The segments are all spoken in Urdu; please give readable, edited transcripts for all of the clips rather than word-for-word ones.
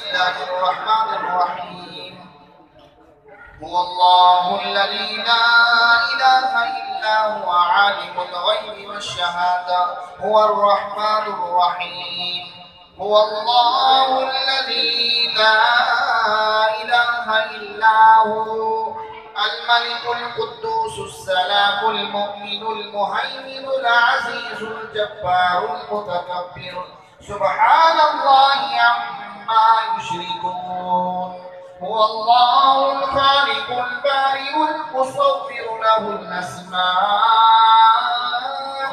الله الرحمن الرحيم. هو الله الذي لا إله إلا هو عالم الغيب والشهادة هو الرحمن الرحيم. هو الله الذي لا إله إلا هو الملك القدوس السلام المؤمن المهيمن العزيز الجبار المتكبر سبحان الله عما يشركون. هو الله الخالق البارئ المصور له الأسماء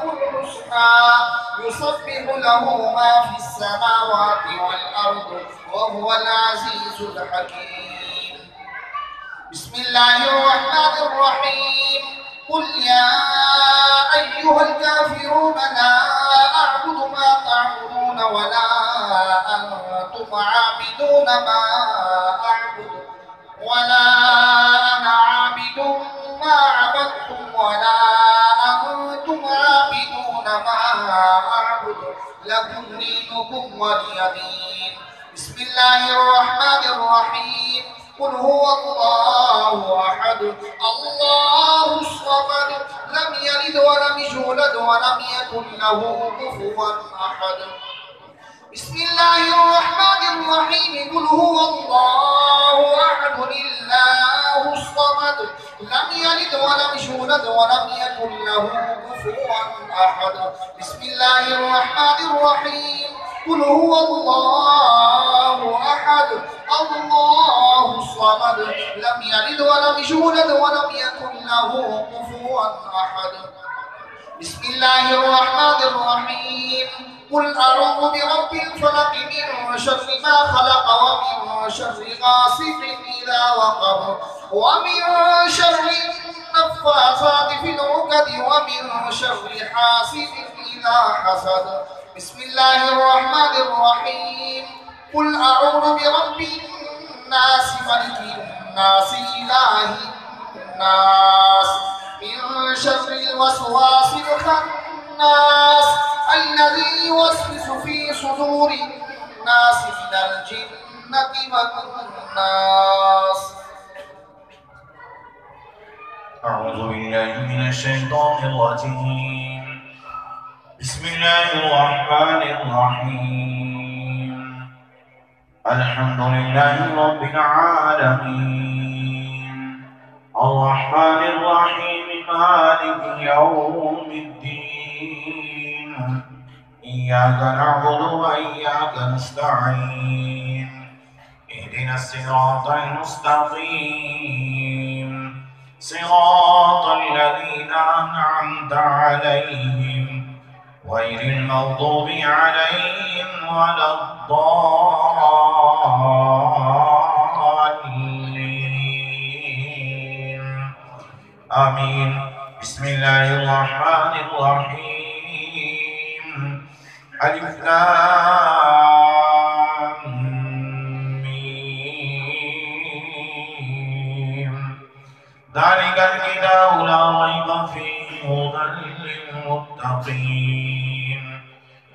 الحسنى يسبح له ما في السماوات والأرض وهو العزيز الحكيم. بسم الله الرحمن الرحيم. قل يا أيها الكافرون لا أعبد ما تعبدون ولا أنتم عابدون ما أعبد ولا أنا عابد ما عبدتم ولا أنتم عابدون ما أعبد لكم دينكم ولي دين. بسم الله الرحمن الرحيم. قل هو الله أحد الله الصمد لم يلد ولم يولد ولم يكن له كفوا أحد. بسم الله الرحمن الرحيم. قل هو الله أحد الله الصمد لم يلد ولم يولد ولم يكن له كفوا أحد. بسم الله الرحمن الرحيم. قل هو الله أحد الله الصمد لم يلد ولم يولد ولم يكن له كفوا أحد. بسم الله الرحمن الرحيم. قل أعوذ برب الفلق من شر ما خلق ومن شر غاسق إذا وقب ومن شر النفاثات في العقد ومن شر حاسد إذا حسد. بسم الله الرحمن الرحيم. قل أعوذ برب الناس ملك الناس إله الناس من شر الوسواس الخناس الذي يوسوس في صدور الناس من الجنة والناس. أعوذ بالله من الشيطان الرجيم. بسم الله الرحمن الرحيم. الحمد لله رب العالمين الرحمن الرحيم مالك يوم الدين إياك نعبد وإياك نستعين اهدنا الصراط المستقيم صراط الذين أنعمت عليهم غير المغضوب عليهم ولا الضالين آمين. بسم الله الرحمن الرحيم. ألف لام ميم ذلك الكتاب لا ريب فيه هدى للمتقين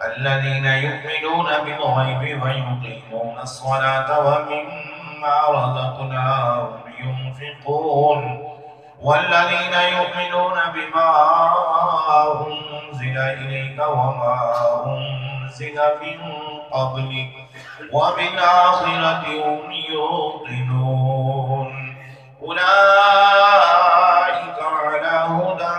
الذين يؤمنون بالغيب ويقيمون الصلاة ومما رزقناهم ينفقون والذين يؤمنون بما أنزل إليك وما أنزل من قبلك وبالآخرة هم يوقنون أولئك على هدى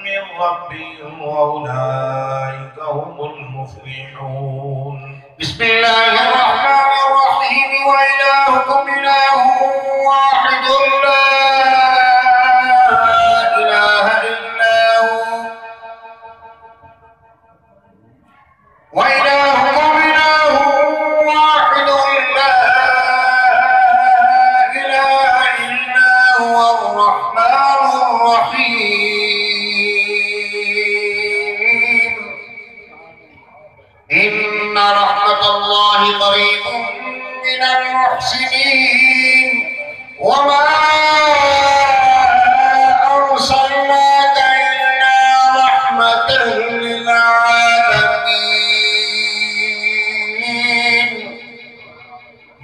من ربهم وأولئك هم المفلحون. بسم الله الرحمن الرحيم. وإلهكم إله واحد لا إله إلا هو وإلهكم إله واحد لا إله إلا هو الرحمن الرحيم. إن رحمة الله قريب من المحسنين وما أرسلناك إلا رحمة للعالمين.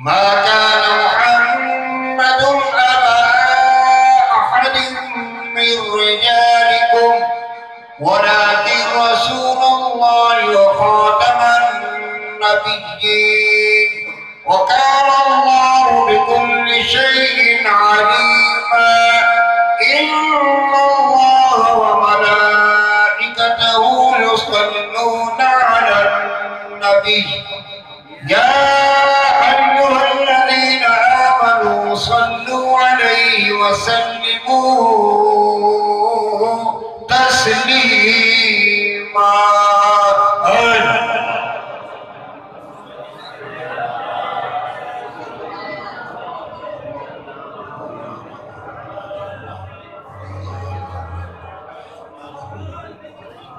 ما كان محمد أبا أحد من رجالكم ولكن رسول الله وخاتم النبيين وكان الله بكل شيء عليما إن الله وملائكته يصلون على النبي يا أيها الذين آمنوا صلوا عليه وسلموا تسليما.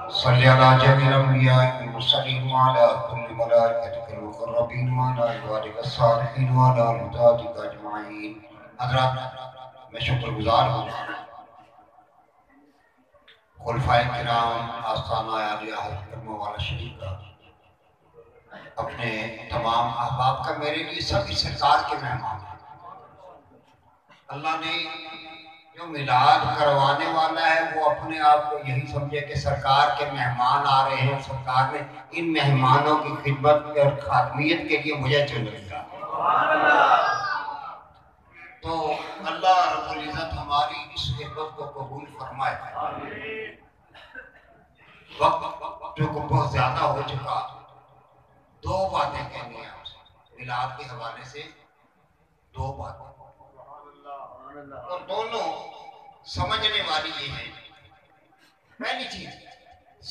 صل على جميع الأنبياء والمرسلين وعلى كل ملائكتك المقربين وعلى عبادك الصالحين وعلى عبادك أجمعين. حضرات میں شکر گزار ہوں خلفائے کرام آستانہ عالیہ حضرت مولانا شریف کا، اپنے تمام احباب کا، میرے لیے سبھی سرکار کے مہمان ہیں۔ اللہ نے جو میلاد کروانے والا ہے وہ اپنے آپ کو یہی سمجھے کہ سرکار کے مہمان آ رہے ہیں، سرکار نے ان مہمانوں کی خدمت اور خادمیت کے لیے مجھے چن لیا۔ تو اللہ رب العزت ہماری اس خدمت کو قبول فرمائے۔ وقت جو بہت زیادہ ہو چکا، دو باتیں کہنی ہیں آپ سے میلاد کے حوالے سے، دو باتیں، اور دونوں سمجھنے والی یہ ہے۔ پہلی چیز،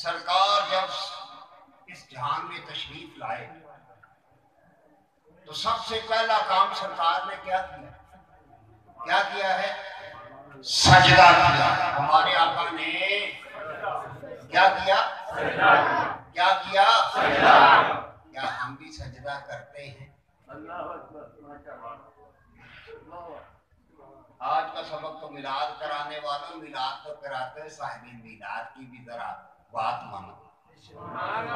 سرکار جب اس جہان میں تشریف لائے تو سب سے پہلا کام سرکار نے کیا کیا؟ کیا کیا ہے؟ سجدہ کیا۔ ہمارے آقا نے کیا کیا؟ کیا کیا؟ کیا ہم بھی سجدہ کرتے ہیں؟ آج کا سبق تو میلاد کرانے والوں، میلاد تو کراتے ہیں، صاحب میلاد کی بھی ذرا بات مانو۔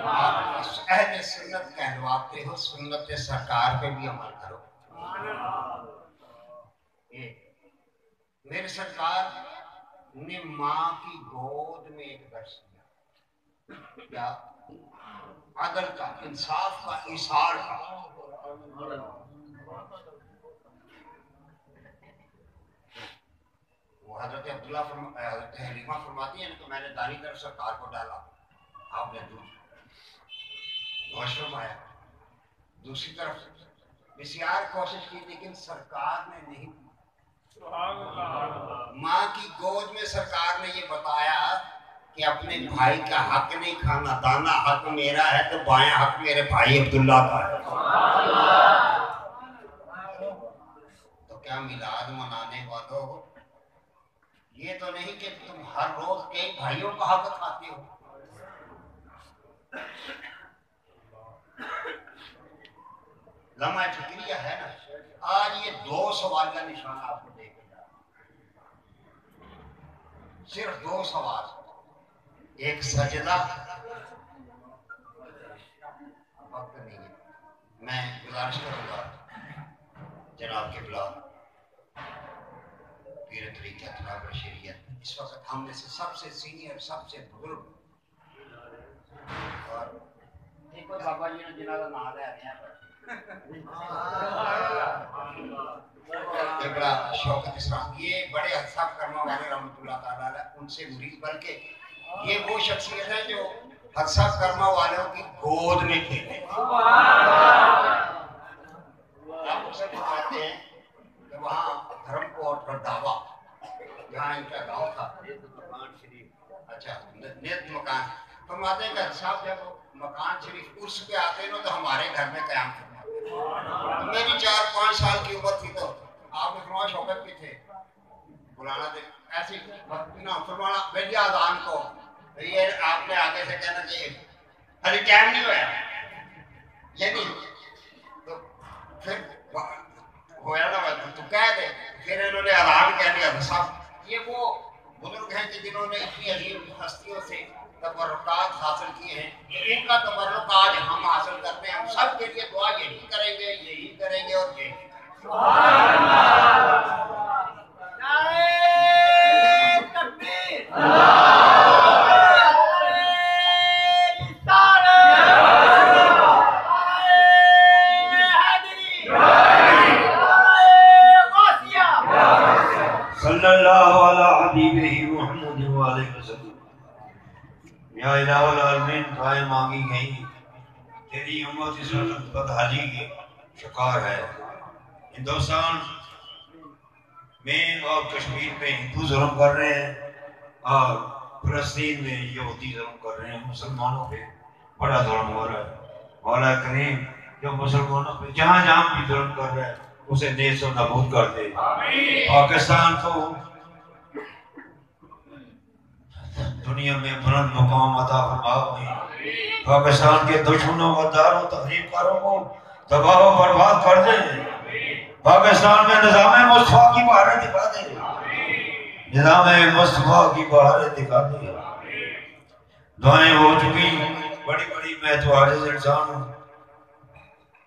آپ اہل سنت کہلواتے ہو، سنت سرکار پہ بھی عمل کرو۔ میرے سرکار نے ماں کی گود میں ایک درس دیا، کیا؟ عدل کا، انصاف کا، ایثار کا۔ وہ حضرت حضرت حلیمہ فرماتی ہیں تو میں نے دائیں طرف سرکار کو ڈالا، آپ نے نوش فرمایا، دوسری طرف بسیار کوشش کی لیکن سرکار نے نہیں کی۔ ماں کی گود میں سرکار نے یہ بتایا کہ اپنے بھائی کا حق نہیں کھانا، دانا حق میرا ہے تو بائیں حق میرے بھائی عبداللہ کا ہے۔ تو کیا میلاد منانے والوں، یہ تو نہیں کہ تم ہر روز کئی بھائیوں کا حق کھاتے ہو۔ لمحہ فکریہ ہے نا۔ آج یہ دو سوال کا نشان آپ کو دے کے جا، صرف دو سوال، ایک سجدہ، وقت نہیں ہے، میں گزارش کروں گا جناب قبلہ پیر طریقت خلاف شریعت، اس وقت ہم میں سے سب سے سینئر، سب سے بزرگ، اور ایک بابا جی نے جنازہ نہ لے رہے ہیں، بڑا شوکت اسلام، یہ بڑے حساب کرما والے رحمۃ اللہ تعالیٰ علیہ، ان سے مرید، بلکہ یہ وہ شخصیت ہے جو حساب کرما والوں کی گود میں کھیلے۔ آپ اسے بتاتے ہیں کہ وہاں دھرم کوٹ رڈاوا، جہاں ان کا گاؤں تھا، اچھا نیت مکان، فرماتے ہیں کہ صاحب جب مکان شریف عرس پہ آتے ہیں تو ہمارے گھر میں قیام کرتے ہیں۔ میری 4-5 سال کی عمر تھی تو آپ نے فرمایا شوکت بھی تھے، بلانا دے ایسی نہ فرمانا بیٹی آذان کو، یہ آپ نے آگے سے کہنا چاہیے ابھی ٹائم نہیں ہوا، یہ نہیں تو پھر ہوا نا تو کہہ دے، پھر انہوں نے آرام کہہ دیا۔ صاحب یہ وہ بزرگ ہیں کہ جنہوں نے اتنی عظیم ہستیوں سے تبرکات حاصل کیے ہیں، ان کا تبرک آج ہم حاصل کرتے ہیں۔ ہم سب کے لیے دعا یہی کریں گے اور یہی صلی اللہ علی حبیبہ محمد وآلہ وسلم۔ یا الہ العالمین، دعائیں مانگی گئی، تیری امت اس وقت بدحالی کے شکار ہے۔ ہندوستان میں اور کشمیر میں ہندو ظلم کر رہے ہیں اور فلسطین میں یہودی ظلم کر رہے ہیں، مسلمانوں پہ بڑا ظلم ہو رہا ہے۔ مولا کریم جو مسلمانوں پہ جہاں جہاں بھی ظلم کر رہا ہے اسے نیز و نابود کر دے۔ پاکستان کو دنیا میں بلند مقام عطا فرما۔ پاکستان کے دشمنوں غداروں تخریب کاروں کو تباہ و برباد کر دے۔ پاکستان میں نظام مصطفیٰ کی بہاریں دکھا دے، نظام مصطفیٰ کی بہاریں دکھا دے۔ دعائیں ہو چکی بڑی بڑی، میں تو عاجز انسان ہوں۔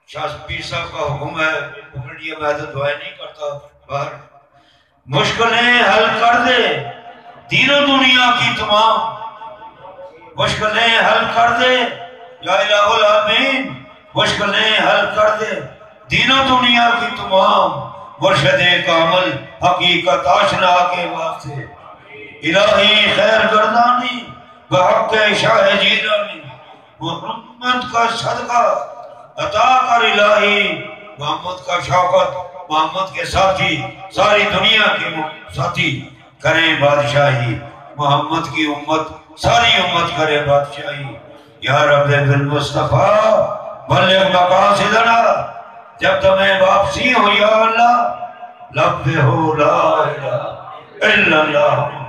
شاہ پیر صاحب کا حکم ہے، پکڑ لیا، میں تو دعائیں نہیں کرتا باہر۔ مشکلیں حل کر دے دین و دنیا کی تمام، مشکلیں حل کر دے یا الہ العالمین، مشکلیں حل کر دے دین و دنیا کی تمام، مرشد کامل حقیقت آشنا کے واسطے۔ الہی خیر گردانی بحق شاہ جیلانی، محمد کا صدقہ عطا کر الہی، محمد کا شوکت، محمد کے ساتھی، ساری دنیا کے ساتھی کریں بادشاہی، محمد کی امت ساری امت کرے بادشاہی۔ یا رب بالمصطفیٰ بلغ مقاصدنا، جب تمہیں واپسی ہو یا اللہ، لب ہو لا الہ الا اللہ۔